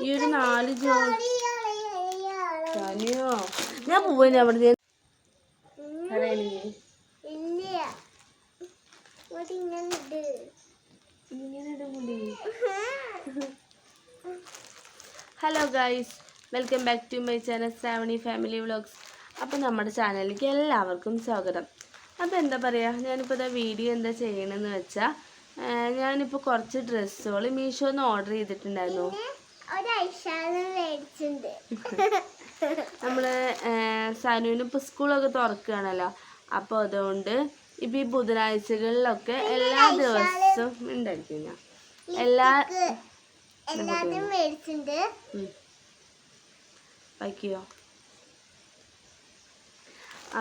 ഈ ഒരു 4 ജോഡി ഞാൻ പോവാ അവിടെ hello guys, welcome back to my channel Shravani family vlogs. അപ്പോൾ നമ്മുടെ ചാനലിലേക്ക് എല്ലാവർക്കും സ്വാഗതം. അപ്പോൾ എന്താ പറയുക, ഞാനിപ്പോൾ ഇതാ വീഡിയോ എന്താ ചെയ്യണമെന്ന് വെച്ചാൽ, ഞാനിപ്പോൾ കുറച്ച് ഡ്രസ്സുകൾ മീഷോന്ന് ഓർഡർ ചെയ്തിട്ടുണ്ടായിരുന്നു. നമ്മൾ സനുവിന് ഇപ്പോൾ സ്കൂളൊക്കെ തുറക്കുകയാണല്ലോ, അപ്പോൾ അതുകൊണ്ട് ഇപ്പോൾ ഈ ബുധനാഴ്ചകളിലൊക്കെ എല്ലാ ദിവസവും ഉണ്ടായിരിക്കും ഞാൻ വയ്ക്കോ.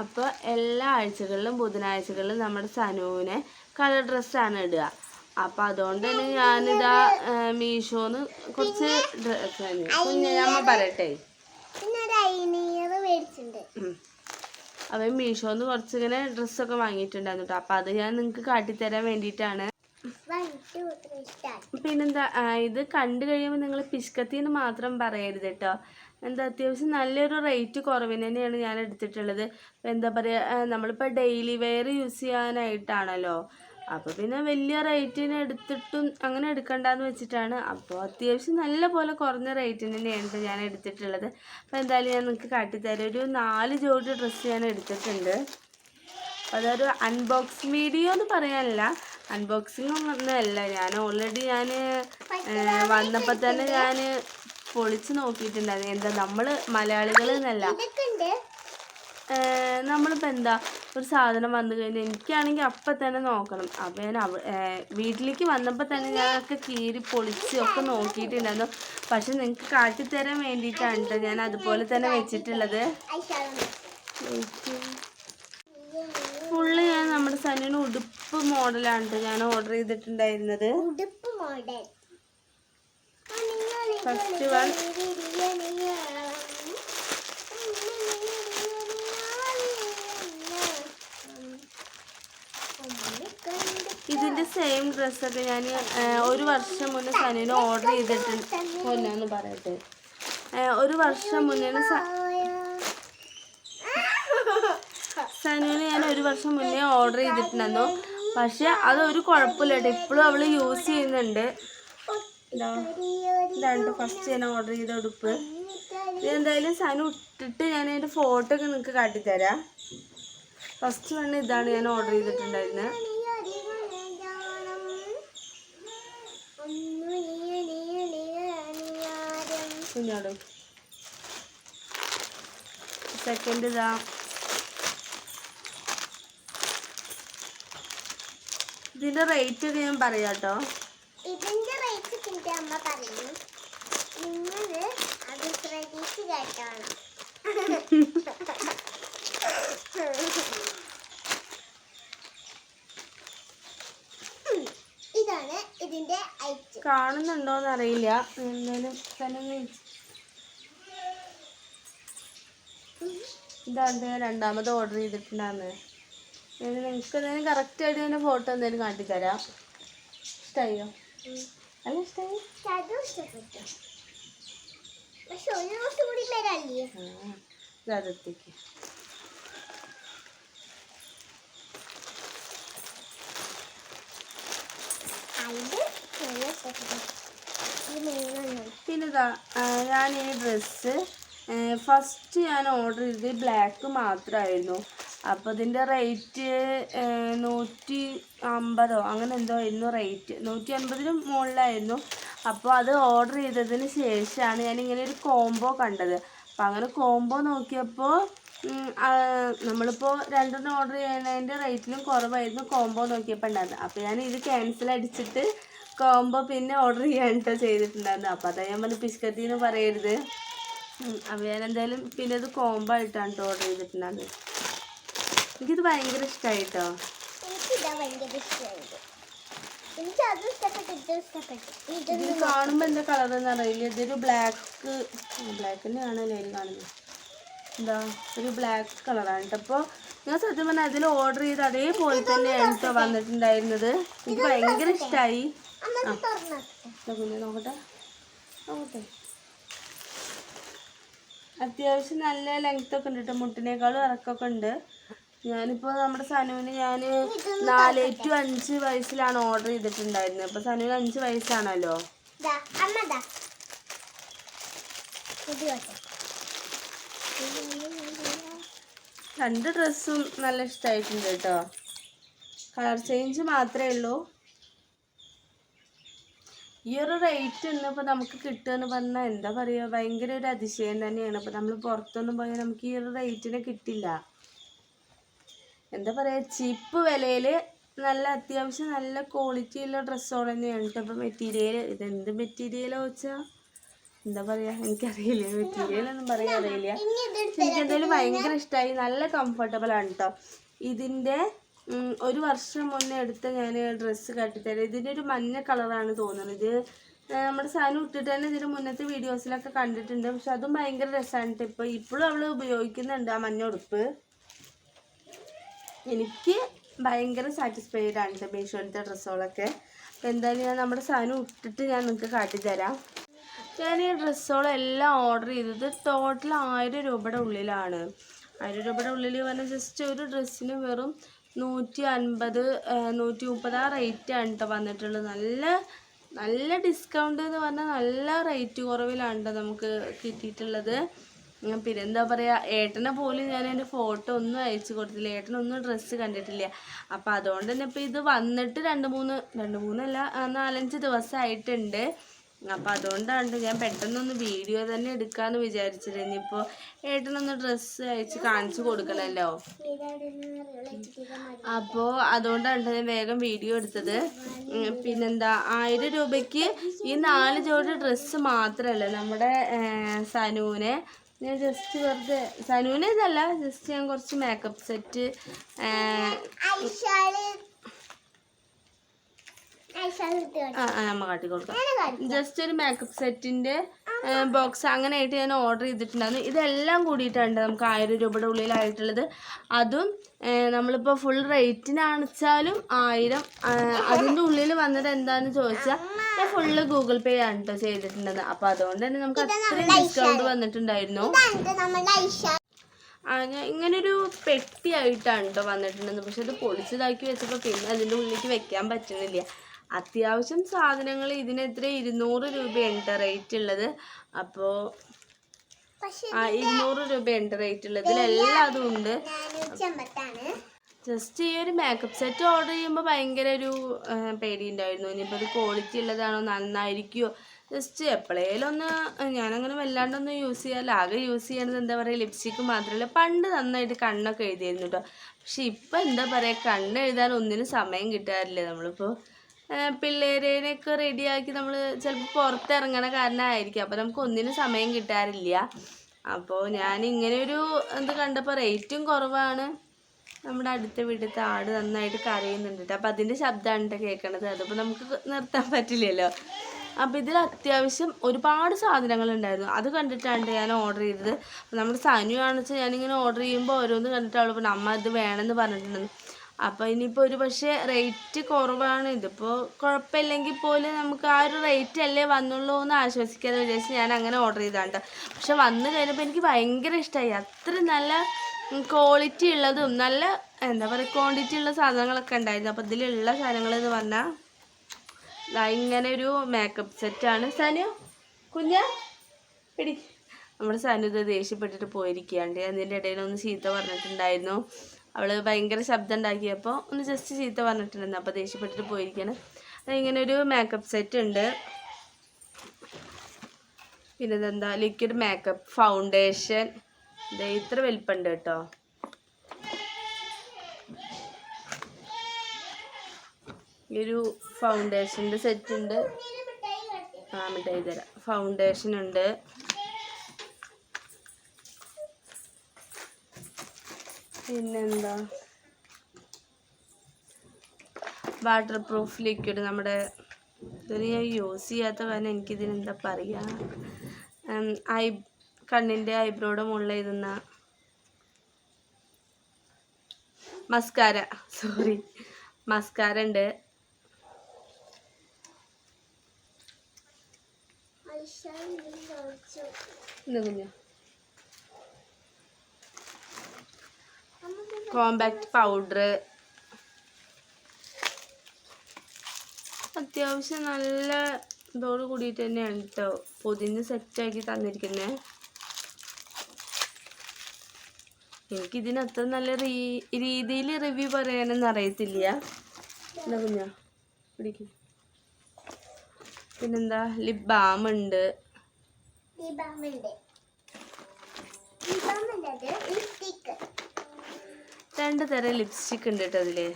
അപ്പോൾ എല്ലാ ആഴ്ചകളിലും ബുധനാഴ്ചകളിലും നമ്മുടെ സനുവിനെ കളർ ഡ്രസ്സാണ് ഇടുക. അപ്പോൾ അതുകൊണ്ട് തന്നെ ഞാനിതാ മീഷോന്ന് കുറച്ച് കുഞ്ഞമ്മ പറയട്ടെ, അവൻ മീഷോന്ന് കുറച്ചിങ്ങനെ ഡ്രസ്സൊക്കെ വാങ്ങിയിട്ടുണ്ടായിരുന്നു കേട്ടോ. അപ്പോൾ അത് ഞാൻ നിങ്ങൾക്ക് കാട്ടിത്തരാൻ വേണ്ടിയിട്ടാണ്. പിന്നെന്താ, ഇത് കണ്ടു കഴിയുമ്പോൾ നിങ്ങൾ പിഷ്കത്തിന്ന് മാത്രം പറയരുത് കേട്ടോ. എന്താ, അത്യാവശ്യം നല്ലൊരു റേറ്റ് കുറവിന് തന്നെയാണ് ഞാൻ എടുത്തിട്ടുള്ളത്. എന്താ പറയുക, നമ്മളിപ്പോൾ ഡെയിലി വെയർ യൂസ് ചെയ്യാനായിട്ടാണല്ലോ, അപ്പോൾ പിന്നെ വലിയ റേറ്റിന് എടുത്തിട്ടും അങ്ങനെ എടുക്കണ്ടെന്ന് വെച്ചിട്ടാണ്. അപ്പോൾ അത്യാവശ്യം നല്ല പോലെ കുറഞ്ഞ റേറ്റിന് തന്നെയാണ് ഞാൻ എടുത്തിട്ടുള്ളത്. അപ്പോൾ എന്തായാലും ഞാൻ നിങ്ങൾക്ക് കാട്ടിത്തരാം. ഒരു 4 ജോഡി ഡ്രസ്സ് ഞാൻ എടുത്തിട്ടുണ്ട്. അതൊരു അൺബോക്സ് വീഡിയോ എന്ന് പറയാനല്ല, അൺബോക്സിങ് ഒന്നുമല്ല. ഞാൻ ഓൾറെഡി വന്നപ്പോൾ തന്നെ ഞാൻ പൊളിച്ച് നോക്കിയിട്ടുണ്ടായിരുന്നു. എന്താ, നമ്മൾ മലയാളികൾ എന്നല്ല, നമ്മളിപ്പോൾ എന്താ ഒരു സാധനം വന്നു കഴിഞ്ഞാൽ എനിക്കാണെങ്കിൽ അപ്പം തന്നെ നോക്കണം. അപ്പോൾ ഞാൻ വീട്ടിലേക്ക് വന്നപ്പോൾ തന്നെ ഞാനൊക്കെ കീറി പൊളിച്ച് ഒക്കെ നോക്കിയിട്ടുണ്ടായിരുന്നു. പക്ഷെ നിങ്ങൾക്ക് കാട്ടിത്തരാൻ വേണ്ടിയിട്ടാണ് കേട്ടോ ഞാൻ അതുപോലെ തന്നെ വെച്ചിട്ടുള്ളത്. ഫുള്ള് ഞാൻ നമ്മുടെ സനുവിന് ഉടുപ്പ് മോഡലാണ് കേട്ടോ ഞാൻ ഓർഡർ ചെയ്തിട്ടുണ്ടായിരുന്നത്. ഫസ്റ്റ് വൺ ഇതിൻ്റെ സെയിം ഡ്രസ്സൊക്കെ ഞാൻ 1 വർഷം മുന്നേ സനുവിന് ഓർഡർ ചെയ്തിട്ടുണ്ട്. കൊല്ലാന്ന് പറയട്ടെ, 1 വർഷം മുന്നേ സനുവിന് ഞാൻ 1 വർഷം മുന്നേ ഓർഡർ ചെയ്തിട്ടുണ്ടായിരുന്നു. പക്ഷെ അതൊരു കുഴപ്പമില്ല കേട്ടോ, ഇപ്പോഴും അവൾ യൂസ് ചെയ്യുന്നുണ്ട്. ഇതാണ് ഫസ്റ്റ് ഞാൻ ഓർഡർ ചെയ്ത ഉടുപ്പ്. ഇതെന്തായാലും സനു ഇട്ടിട്ട് ഞാൻ അതിൻ്റെ ഫോട്ടോ ഒക്കെ നിങ്ങൾക്ക് കാട്ടിത്തരാം. ഫസ്റ്റ് വൺ ഇതാണ് ഞാൻ ഓർഡർ ചെയ്തിട്ടുണ്ടായിരുന്നത്. കുഞ്ഞോട് സെക്കൻഡ് ഇതാ. ഇതിന്റെ റേറ്റ് ഒക്കെ ഞാൻ പറയാം കേട്ടോ. ഇതിന്റെ റേറ്റ് പിന്നെ അമ്മ പറയും, നിങ്ങൾ അത് ശ്രദ്ധിച്ച് കേട്ടോണം. ഇതാണ് ഇതിന്റെ ഐറ്റം. കാണുന്നുണ്ടോന്ന് അറിയില്ല, എന്തായാലും തന്നെ ഇതാണ് ഞാൻ രണ്ടാമത് ഓർഡർ ചെയ്തിട്ടുണ്ടായിരുന്നത്. നിങ്ങൾക്ക് എന്തെങ്കിലും കറക്റ്റായിട്ട് തന്നെ ഫോട്ടോ എന്തെങ്കിലും കാട്ടിത്തരാം. ഇഷ്ടമായോ? അല്ല ഇഷ്ടമായി, ഇതെത്തിക്ക്. പിന്നെതാ, ഞാൻ ഈ ഡ്രസ്സ് ഫസ്റ്റ് ഞാൻ ഓർഡർ ചെയ്തത് ബ്ലാക്ക് മാത്രമായിരുന്നു. അപ്പോൾ ഇതിൻ്റെ റേറ്റ് 150 അങ്ങനെ എന്തോ ആയിരുന്നു റേറ്റ്, 150 മുകളിലായിരുന്നു. അപ്പോൾ അത് ഓർഡർ ചെയ്തതിന് ശേഷമാണ് ഞാനിങ്ങനെ ഒരു കോംബോ കണ്ടത്. അപ്പോൾ അങ്ങനെ കോംബോ നോക്കിയപ്പോൾ നമ്മളിപ്പോൾ 2 ഓർഡർ ചെയ്യുന്നതിൻ്റെ റേറ്റിലും കുറവായിരുന്നു കോംബോ നോക്കിയപ്പോൾ ഉണ്ടായിരുന്നത്. അപ്പോൾ ഞാൻ ഇത് ക്യാൻസൽ അടിച്ചിട്ട് കോംബോ പിന്നെ ഓർഡർ ചെയ്യാനിട്ടോ ചെയ്തിട്ടുണ്ടായിരുന്നു. അപ്പോൾ അതാ ഞാൻ പറഞ്ഞ പിഷ്കത്തിന്ന് പറയരുത്. അപ്പോൾ ഞാൻ എന്തായാലും പിന്നെ ഇത് കോംബോ ആയിട്ടാണ് ഓർഡർ ചെയ്തിട്ടുണ്ടായിരുന്നത്. എനിക്കിത് ഭയങ്കര ഇഷ്ടമായി കേട്ടോ. ഇത് കാണുമ്പോൾ എന്താ കളറെന്ന് അറിയില്ല, ഇതൊരു ബ്ലാക്ക് തന്നെയാണല്ലോ അതിൽ കാണുന്നത്. എന്താ ഒരു ബ്ലാക്ക് കളറാണ് കേട്ടോ. അപ്പോൾ ഞാൻ സത്യം പറഞ്ഞാൽ അതിൽ ഓർഡർ ചെയ്ത് അതേപോലെ തന്നെയാണ് കേട്ടോ വന്നിട്ടുണ്ടായിരുന്നത്. എനിക്ക് ഭയങ്കര ഇഷ്ടമായി. കുഞ്ഞ് നോക്കട്ടെ. അത്യാവശ്യം നല്ല ലെങ്ത് ഒക്കെ ഉണ്ട് കേട്ടോ, മുട്ടിനേക്കാളും ഇറക്കമൊക്കെ ഉണ്ട്. ഞാനിപ്പോൾ നമ്മുടെ സനുവിന് ഞാൻ 4 to 5 വയസ്സിലാണ് ഓർഡർ ചെയ്തിട്ടുണ്ടായിരുന്നത്. അപ്പോൾ സനുവിന് 5 വയസ്സാണല്ലോ. രണ്ട് ഡ്രസ്സും നല്ല ഇഷ്ടമായിട്ടുണ്ട് കേട്ടോ. കളർ ചേഞ്ച് മാത്രമേ ഉള്ളൂ. ഈ ഒരു റേറ്റ് ഇന്നിപ്പോൾ നമുക്ക് കിട്ടുകയെന്ന് പറഞ്ഞാൽ എന്താ പറയുക, ഭയങ്കര ഒരു അതിശയം തന്നെയാണ്. ഇപ്പോൾ നമ്മൾ പുറത്തൊന്നും പോയാൽ നമുക്ക് ഈ ഒരു റേറ്റിന് കിട്ടില്ല. എന്താ പറയുക, ചീപ്പ് വിലയിൽ നല്ല അത്യാവശ്യം നല്ല ക്വാളിറ്റിയുള്ള ഡ്രസ്സുകൾ തന്നെയാണ് കേട്ടോ. ഇപ്പോൾ മെറ്റീരിയൽ ഇതെന്ത് മെറ്റീരിയലോ വെച്ചാൽ എന്താ പറയുക, എനിക്കറിയില്ല, മെറ്റീരിയലൊന്നും പറയാൻ അറിയില്ല. എനിക്കെന്തായാലും ഭയങ്കര ഇഷ്ടമായി. നല്ല കംഫർട്ടബിൾ ആണ് കേട്ടോ. ഇതിൻ്റെ 1 വർഷം മുന്നേ എടുത്ത ഞാൻ ഡ്രസ്സ് കട്ടിത്തരാം. ഇതിൻ്റെ ഒരു മഞ്ഞ കളറാണ് തോന്നുന്നത്. ഇത് നമ്മുടെ സാധനം ഇട്ടിട്ട് തന്നെ ഇതിന് മുന്നത്തെ വീഡിയോസിലൊക്കെ കണ്ടിട്ടുണ്ട്. പക്ഷെ അതും ഭയങ്കര രസമാണ്. ഇപ്പോഴും അവൾ ഉപയോഗിക്കുന്നുണ്ട് ആ മഞ്ഞ ഉടുപ്പ്. എനിക്ക് ഭയങ്കര സാറ്റിസ്ഫൈഡ് ആണ് കേട്ടോ മീഷോയിലത്തെ ഡ്രസ്സുകളൊക്കെ. അപ്പോൾ എന്തായാലും ഞാൻ നമ്മുടെ സാധനം ഇട്ടിട്ട് ഞാൻ നിങ്ങൾക്ക് കാട്ടിത്തരാം. ഞാൻ ഈ ഡ്രസ്സുകളെല്ലാം ഓർഡർ ചെയ്തത് ടോട്ടൽ 1000 രൂപയുടെ ഉള്ളിലാണ്. 1000 രൂപയുടെ ഉള്ളിൽ പറഞ്ഞാൽ ജസ്റ്റ് ഒരു ഡ്രസ്സിന് വെറും 150 130 ആ റേറ്റാണ് കേട്ടോ വന്നിട്ടുള്ളത്. നല്ല ഡിസ്കൗണ്ട് എന്ന് പറഞ്ഞാൽ നല്ല റേറ്റ് കുറവിലാണ് കേട്ടോ നമുക്ക് കിട്ടിയിട്ടുള്ളത്. പിന്നെ എന്താ പറയുക, ഏട്ടനെ പോലും ഞാൻ എൻ്റെ ഫോട്ടോ ഒന്നും അയച്ചു കൊടുത്തില്ല. ഏട്ടനൊന്നും ഡ്രസ്സ് കണ്ടിട്ടില്ല. അപ്പോൾ അതുകൊണ്ട് തന്നെ ഇപ്പോൾ ഇത് വന്നിട്ട് 4-5 ദിവസമായിട്ടുണ്ട്. അപ്പോൾ അതുകൊണ്ടാണ് ഞാൻ പെട്ടെന്നൊന്ന് വീഡിയോ തന്നെ എടുക്കാമെന്ന് വിചാരിച്ചത്. ഇനിയിപ്പോൾ ഏട്ടനൊന്ന് ഡ്രസ്സ് അയച്ച് കാണിച്ചു കൊടുക്കണമല്ലോ. അപ്പോൾ അതുകൊണ്ടാണ് ഞാൻ വേഗം വീഡിയോ എടുത്തത്. പിന്നെന്താ, 1000 രൂപയ്ക്ക് ഈ 4 ജോഡി ഡ്രസ്സ് മാത്രമല്ല, നമ്മുടെ സനുവിനെ ഞാൻ ജസ്റ്റ് വെറുതെ, സനുവിനെ ഇതല്ല, ജസ്റ്റ് ഞാൻ കുറച്ച് മേക്കപ്പ് സെറ്റ്, നമ്മ കാട്ടി കൊടുക്കാം. ജസ്റ്റ് ഒരു മേക്കപ്പ് സെറ്റിൻ്റെ ബോക്സ് അങ്ങനെ ആയിട്ട് ഞാൻ ഓർഡർ ചെയ്തിട്ടുണ്ടായിരുന്നു. ഇതെല്ലാം കൂടിയിട്ടുണ്ട് നമുക്ക് 1000 രൂപയുടെ ഉള്ളിലായിട്ടുള്ളത്. അതും നമ്മളിപ്പോൾ ഫുൾ റേറ്റിനാണെച്ചാലും 1000. അതിൻ്റെ ഉള്ളിൽ വന്നത് എന്താണെന്ന് ചോദിച്ചാൽ ഞാൻ ഫുള്ള് ഗൂഗിൾ പേ ആണ് കേട്ടോ ചെയ്തിട്ടുണ്ടത്. അപ്പോൾ അതുകൊണ്ട് തന്നെ നമുക്ക് അത്രയും ഡിസ്കൗണ്ട് വന്നിട്ടുണ്ടായിരുന്നു. ഞാൻ ഇങ്ങനൊരു പെട്ടിയായിട്ടാണ് കേട്ടോ വന്നിട്ടുണ്ടെന്ന്. പക്ഷെ അത് പൊളിച്ചതാക്കി വെച്ചപ്പോൾ പിന്നെ അതിൻ്റെ ഉള്ളിലേക്ക് വെക്കാൻ പറ്റുന്നില്ല. അത്യാവശ്യം സാധനങ്ങൾ ഇതിനെത്ര 200 രൂപയുണ്ട് റേറ്റ് ഉള്ളത്. അപ്പോൾ 200 രൂപയുണ്ട് റേറ്റ് ഉള്ളത്. ഇതിലെല്ലാം അതും ഉണ്ട്. ജസ്റ്റ് ഈ ഒരു മേക്കപ്പ് സെറ്റ് ഓർഡർ ചെയ്യുമ്പോൾ ഭയങ്കര ഒരു പേടിയുണ്ടായിരുന്നു. ഇനിയിപ്പോൾ അത് ക്വാളിറ്റി ഉള്ളതാണോ, നന്നായിരിക്കുമോ. ജസ്റ്റ് എപ്പോഴേലും ഒന്ന്, ഞാനങ്ങനെ വല്ലാണ്ടൊന്നും യൂസ് ചെയ്യാറില്ല. ആകെ യൂസ് ചെയ്യണത് എന്താ പറയുക, ലിപ്സ്റ്റിക്ക് മാത്രമല്ല. പണ്ട് നന്നായിട്ട് കണ്ണൊക്കെ എഴുതിയിരുന്നു കേട്ടോ. പക്ഷെ ഇപ്പം എന്താ പറയുക, കണ്ണ് എഴുതാൻ ഒന്നിനും സമയം കിട്ടാറില്ല. നമ്മളിപ്പോൾ പിള്ളേരേനെയൊക്കെ റെഡിയാക്കി നമ്മൾ ചിലപ്പോൾ പുറത്തിറങ്ങണ കാരണമായിരിക്കും. അപ്പോൾ നമുക്ക് ഒന്നിനും സമയം കിട്ടാറില്ല. അപ്പോൾ ഞാൻ ഇങ്ങനെയൊരു ഇത് കണ്ടപ്പോൾ റേറ്റും കുറവാണ്. നമ്മുടെ അടുത്ത വീട്ടിലത്തെ ആട് നന്നായിട്ട് കരയുന്നുണ്ട് കേട്ടോ. അപ്പോൾ അതിൻ്റെ ശബ്ദമാണ് കേട്ടോ കേൾക്കണത്. അതിപ്പോൾ നമുക്ക് നിർത്താൻ പറ്റില്ലല്ലോ. അപ്പോൾ ഇതിൽ അത്യാവശ്യം ഒരുപാട് സാധനങ്ങളുണ്ടായിരുന്നു. അത് കണ്ടിട്ടാണ് ഞാൻ ഓർഡർ ചെയ്തത്. നമ്മുടെ സനു ആണെന്ന് വെച്ചാൽ ഞാനിങ്ങനെ ഓർഡർ ചെയ്യുമ്പോൾ ഓരോന്ന് കണ്ടിട്ട് അവൾ ഇപ്പോൾ നമ്മ ഇത് വേണമെന്ന് പറഞ്ഞിട്ടുണ്ടെന്ന്. അപ്പോൾ ഇനിയിപ്പോൾ ഒരു പക്ഷേ റേറ്റ് കുറവാണ്. ഇതിപ്പോൾ കുഴപ്പമില്ലെങ്കിൽ പോലും നമുക്ക് ആ ഒരു റേറ്റ് അല്ലേ വന്നുള്ളൂ എന്ന് ആശ്വസിക്കാമെന്ന് വിചാരിച്ച് ഞാൻ അങ്ങനെ ഓർഡർ ചെയ്താണ് കേട്ടോ. പക്ഷെ വന്നു കഴിഞ്ഞപ്പോൾ എനിക്ക് ഭയങ്കര ഇഷ്ടമായി. അത്ര നല്ല ക്വാളിറ്റി ഉള്ളതും നല്ല എന്താ പറയുക ക്വാണ്ടിറ്റി ഉള്ള സാധനങ്ങളൊക്കെ ഉണ്ടായിരുന്നു. അപ്പോൾ ഇതിലുള്ള സാധനങ്ങൾ എന്ന് പറഞ്ഞാൽ ഇങ്ങനെ ഒരു മേക്കപ്പ് സെറ്റാണ്. സനു കുഞ്ഞ പിടി. നമ്മുടെ സനു ഇത് ദേഷ്യപ്പെട്ടിട്ട് പോയിരിക്കുകയാണ്. അതിൻ്റെ ഇടയിൽ ഒന്ന് ചീത്ത പറഞ്ഞിട്ടുണ്ടായിരുന്നു. അവൾ ഭയങ്കര ശബ്ദം ഉണ്ടാക്കിയപ്പോൾ ഒന്ന് ജസ്റ്റ് ചീത്ത പറഞ്ഞിട്ടുണ്ടായിരുന്നു. അപ്പോൾ ദേഷ്യപ്പെട്ടിട്ട് പോയിരിക്കുകയാണ്. ഇങ്ങനെ ഒരു മേക്കപ്പ് സെറ്റ് ഉണ്ട്. പിന്നെ ഇതെന്താ, ലിക്വിഡ് മേക്കപ്പ് ഫൗണ്ടേഷൻ. ഇത് ഇത്ര വലിപ്പമുണ്ട് കേട്ടോ. ഈ ഒരു ഫൗണ്ടേഷൻ്റെ സെറ്റ് ഉണ്ട്. മിഠായി തരാം. ഫൗണ്ടേഷൻ ഉണ്ട്. പിന്നെന്താ, വാട്ടർ പ്രൂഫ് ലിക്വിഡ്. നമ്മുടെ ഇതിന് ഞാൻ യൂസ് ചെയ്യാത്ത കാരണം എനിക്കിതിനെന്താ പറയുക, കണ്ണിൻ്റെ ഐബ്രോയുടെ മുകളിൽ എഴുതുന്ന മസ്കാര, മസ്കാര ഉണ്ട്. കുഞ്ഞ കോമ്പാക്ട് പൗഡർ, അത്യാവശ്യം നല്ല ഇതോട് കൂടിയിട്ട് തന്നെയാണ് കേട്ടോ പൊതിഞ്ഞ് സെറ്റാക്കി തന്നിരിക്കുന്നത്. എനിക്കിതിന് അത്ര നല്ല രീതിയിൽ റിവ്യൂ പറയാനൊന്നും അറിയത്തില്ല. എന്താ കുഞ്ഞാ പിടിക്കും. പിന്നെന്താ ലിപ് ബാം ഉണ്ട്. രണ്ട് തരം ലിപ്സ്റ്റിക് ഉണ്ട് കേട്ടോ അതില്.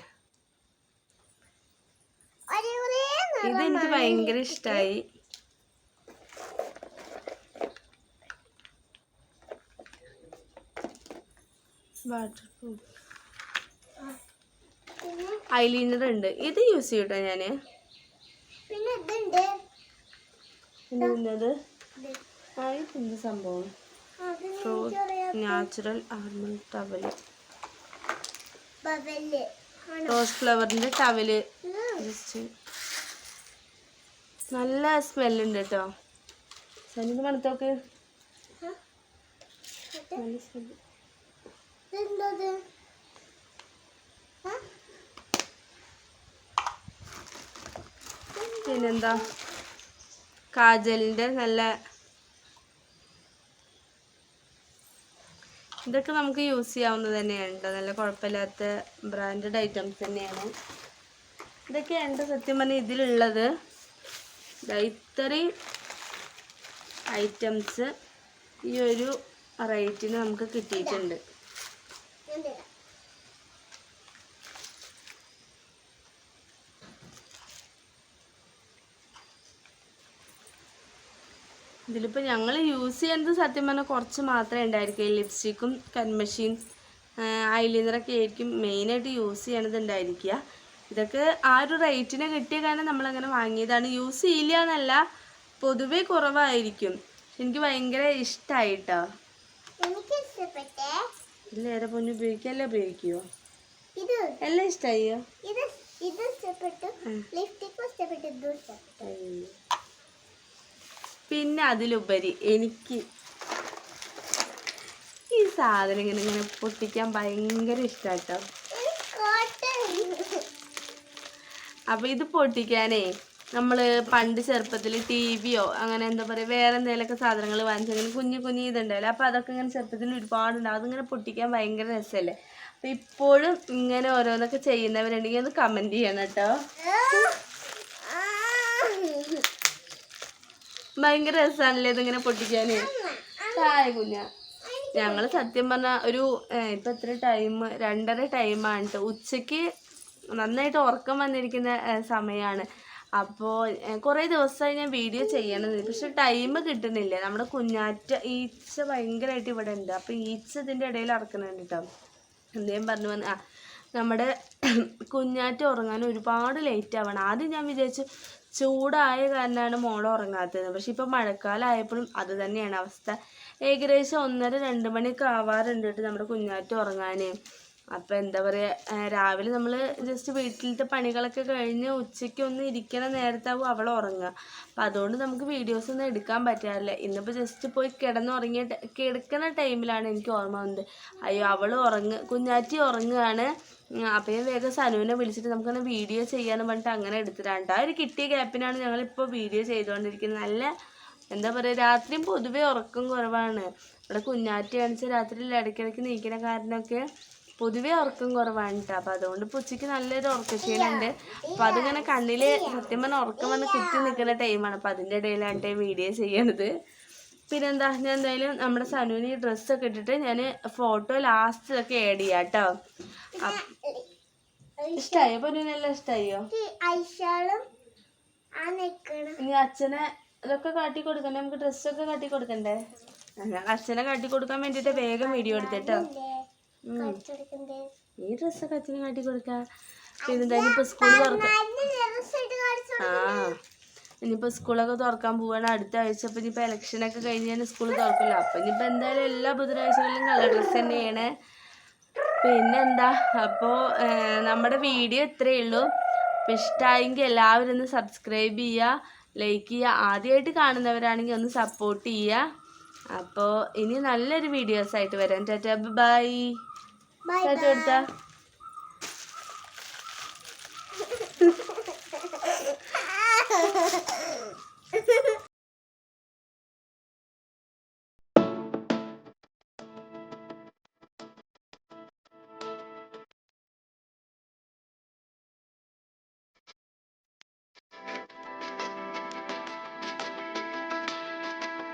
ഇതെനിക്ക് ഭയങ്കര ഇഷ്ടമായി. ഐലൈനർ ഉണ്ട്. ഇത് യൂസ് ചെയ്യട്ടോ ഞാന്. പിന്നെ സംഭവം നാച്ചുറൽ ആൽമണ്ട് ടവല്, റോസ് ഫ്ലവറിന്റെ ടവല്. ജസ്റ്റ് നല്ല സ്മെല്ലുണ്ട് കേട്ടോ. സനിക്ക് മണത്തോക്ക് നല്ല സ്മെല്ല്. പിന്നെന്താ കാജലിന്റെ നല്ല, ഇതൊക്കെ നമുക്ക് യൂസ് ചെയ്യാവുന്നത് തന്നെയാണ് കേട്ടോ. നല്ല കുഴപ്പമില്ലാത്ത ബ്രാൻഡഡ് ഐറ്റംസ് തന്നെയാണ്. ഇതൊക്കെയാണ് സത്യം പറഞ്ഞാൽ ഇതിലുള്ളത്. ഇത്രയും ഐറ്റംസ് ഈ ഒരു റേറ്റിന് നമുക്ക് കിട്ടിയിട്ടുണ്ട്. ഇതിലിപ്പോൾ ഞങ്ങൾ യൂസ് ചെയ്യുന്നത് സത്യം പറഞ്ഞാൽ കുറച്ച് മാത്രമേ ഉണ്ടായിരിക്കും. ലിപ്സ്റ്റിക്കും കൺമഷീൻ ഐലൈനറൊക്കെ ആയിരിക്കും മെയിനായിട്ട് യൂസ് ചെയ്യണത് ഉണ്ടായിരിക്കുക. ഇതൊക്കെ ആ ഒരു റേറ്റിന് കിട്ടിയ കാരണം നമ്മളങ്ങനെ വാങ്ങിയതാണ്. യൂസ് ചെയ്യില്ല എന്നല്ല, പൊതുവേ കുറവായിരിക്കും. എനിക്ക് ഭയങ്കര ഇഷ്ടമായിട്ടോ. ഇല്ലേറെ പൊന്നു ഉപയോഗിക്കല്ലേ ഉപയോഗിക്കുവോ? എല്ലാം ഇഷ്ടമായോ? പിന്നെ അതിലുപരി എനിക്ക് ഈ സാധനം ഇങ്ങനെ പൊട്ടിക്കാൻ ഭയങ്കര ഇഷ്ടാട്ടോ. അപ്പൊ ഇത് പൊട്ടിക്കാനേ നമ്മൾ പണ്ട് ചെറുപ്പത്തിൽ ടിവിയോ അങ്ങനെ എന്താ പറയുക വേറെ എന്തെങ്കിലുമൊക്കെ സാധനങ്ങൾ വാങ്ങിച്ചെങ്കിലും കുഞ്ഞു ഇതുണ്ടല്ലോ. അപ്പോൾ അതൊക്കെ ഇങ്ങനെ ചെറുപ്പത്തിൽ ഒരുപാടുണ്ടാവും. അതിങ്ങനെ പൊട്ടിക്കാൻ ഭയങ്കര രസമല്ലേ. അപ്പം ഇപ്പോഴും ഇങ്ങനെ ഓരോന്നൊക്കെ ചെയ്യുന്നവരുണ്ടെങ്കിൽ ഒന്ന് കമൻറ്റ് ചെയ്യണം കേട്ടോ. ഭയങ്കര രസമാണല്ലേ ഇതിങ്ങനെ പൊട്ടിക്കാൻ. താഴെ കുഞ്ഞ ഞങ്ങൾ സത്യം പറഞ്ഞാൽ ഒരു ഇപ്പം എത്ര ടൈം 2:30 ടൈമാണ് കേട്ടോ. ഉച്ചയ്ക്ക് നന്നായിട്ട് ഉറക്കം വന്നിരിക്കുന്ന സമയമാണ്. അപ്പോൾ കുറേ ദിവസമായി ഞാൻ വീഡിയോ ചെയ്യണത്, പക്ഷെ ടൈം കിട്ടുന്നില്ല. നമ്മുടെ കുഞ്ഞാറ്റ ഈച്ച ഭയങ്കരമായിട്ട് ഇവിടെ ഉണ്ട്. അപ്പോൾ ഈച്ച ഇതിൻ്റെ ഇടയിൽ ഇറക്കുന്നുണ്ട് കേട്ടോ. എന്തേലും പറഞ്ഞു വന്ന് നമ്മുടെ കുഞ്ഞാറ്റ ഉറങ്ങാൻ ഒരുപാട് ലേറ്റ് ആവണം. ആദ്യം ഞാൻ വിചാരിച്ചു ചൂടായ കാരണമാണ് മോൾ ഉറങ്ങാത്തത്. പക്ഷെ ഇപ്പോൾ മഴക്കാലമായപ്പോഴും അത് തന്നെയാണ് അവസ്ഥ. ഏകദേശം 1:30-2 മണിയൊക്കെ ആവാറുണ്ട് കേട്ടോ നമ്മുടെ കുഞ്ഞാറ്റ ഉറങ്ങാൻ. അപ്പോൾ എന്താ പറയുക, രാവിലെ നമ്മൾ ജസ്റ്റ് വീട്ടിലത്തെ പണികളൊക്കെ കഴിഞ്ഞ് ഉച്ചയ്ക്ക് ഒന്ന് ഇരിക്കണ നേരത്താവും അവൾ ഉറങ്ങുക. അപ്പം അതുകൊണ്ട് നമുക്ക് വീഡിയോസൊന്നും എടുക്കാൻ പറ്റാറില്ല. ഇന്നിപ്പോൾ ജസ്റ്റ് പോയി കിടക്കുന്ന ടൈമിലാണ് എനിക്ക് ഓർമ്മ വന്നത്, അയ്യോ അവൾ കുഞ്ഞാറ്റി ഉറങ്ങുകയാണ്. അപ്പം ഞാൻ വേഗം സനുവിനെ വിളിച്ചിട്ട് നമുക്കങ്ങനെ വീഡിയോ ചെയ്യാന്ന് പറഞ്ഞിട്ട് അങ്ങനെ എടുത്തിട്ടാണ്. ആ ഒരു കിട്ടിയ ഗ്യാപ്പിനാണ് ഞങ്ങളിപ്പോൾ വീഡിയോ ചെയ്തുകൊണ്ടിരിക്കുന്നത്. നല്ല എന്താ പറയുക, രാത്രിയും പൊതുവേ ഉറക്കം കുറവാണ്. ഇവിടെ കുഞ്ഞാറ്റി കാണിച്ചാൽ രാത്രിയിൽ ഇടയ്ക്കിടയ്ക്ക് നീക്കണ കാരണമൊക്കെ പൊതുവേ ഉറക്കം കുറവാണ് കേട്ടോ. അപ്പം അതുകൊണ്ട് ഇപ്പോൾ ഉച്ചയ്ക്ക് നല്ലൊരു ഉറക്കക്ഷീണമുണ്ട്. അപ്പം അതിങ്ങനെ കണ്ണിൽ സത്യം പറഞ്ഞാൽ ഉറക്കം വന്ന് കുത്തി നിൽക്കുന്ന ടൈമാണ്. അപ്പം അതിൻ്റെ ഇടയിലാണ് വീഡിയോ ചെയ്യണത്. പിന്നെന്താ, ഞാൻ എന്തായാലും നമ്മുടെ സനുവിന് ഈ ഡ്രസ്സൊക്കെ ഇട്ടിട്ട് ഞാൻ ഫോട്ടോ ലാസ്റ്റിലൊക്കെ ആഡ് ചെയ്യാം കേട്ടോ. ഇഷ്ടമായോ? പൊന്നുവിനെല്ലാം ഇഷ്ടമായോ? ഇനി അച്ഛനെ ഇതൊക്കെ കാട്ടി കൊടുക്കണ്ടേ, നമുക്ക് ഡ്രസ്സൊക്കെ കാട്ടി കൊടുക്കണ്ടേ? അച്ഛനെ കാട്ടി കൊടുക്കാൻ വേണ്ടിയിട്ട് വേഗം വീഡിയോ എടുത്തിട്ടോ. ഈ ഡ്രസ്സൊക്കെ അച്ഛനെ കാട്ടി കൊടുക്കാം. പിന്നെന്തായാലും ഇപ്പോൾ സ്കൂൾ തുറക്കാം. ഇനിയിപ്പോൾ സ്കൂളൊക്കെ തുറക്കാൻ പോവാണ് അടുത്ത ആഴ്ച. അപ്പോൾ ഇനിയിപ്പോൾ ഇലക്ഷനൊക്കെ കഴിഞ്ഞ് തന്നെ സ്കൂൾ തുറക്കില്ല. അപ്പോൾ ഇനിയിപ്പോൾ എന്തായാലും എല്ലാ ബുധനാഴ്ചകളിലും കളർ ഡ്രസ്സ് തന്നെയാണ്. പിന്നെന്താ, അപ്പോൾ നമ്മുടെ വീഡിയോ ഇത്രയേ ഉള്ളൂ. അപ്പോൾ ഇഷ്ടമായെങ്കിൽ എല്ലാവരും ഒന്ന് സബ്സ്ക്രൈബ് ചെയ്യുക, ലൈക്ക് ചെയ്യുക. ആദ്യമായിട്ട് കാണുന്നവരാണെങ്കിൽ ഒന്ന് സപ്പോർട്ട് ചെയ്യുക. അപ്പോൾ ഇനി നല്ലൊരു വീഡിയോസായിട്ട് വരാം. Tata bye. ബൈ ടാറ്റ കൊടുത്താ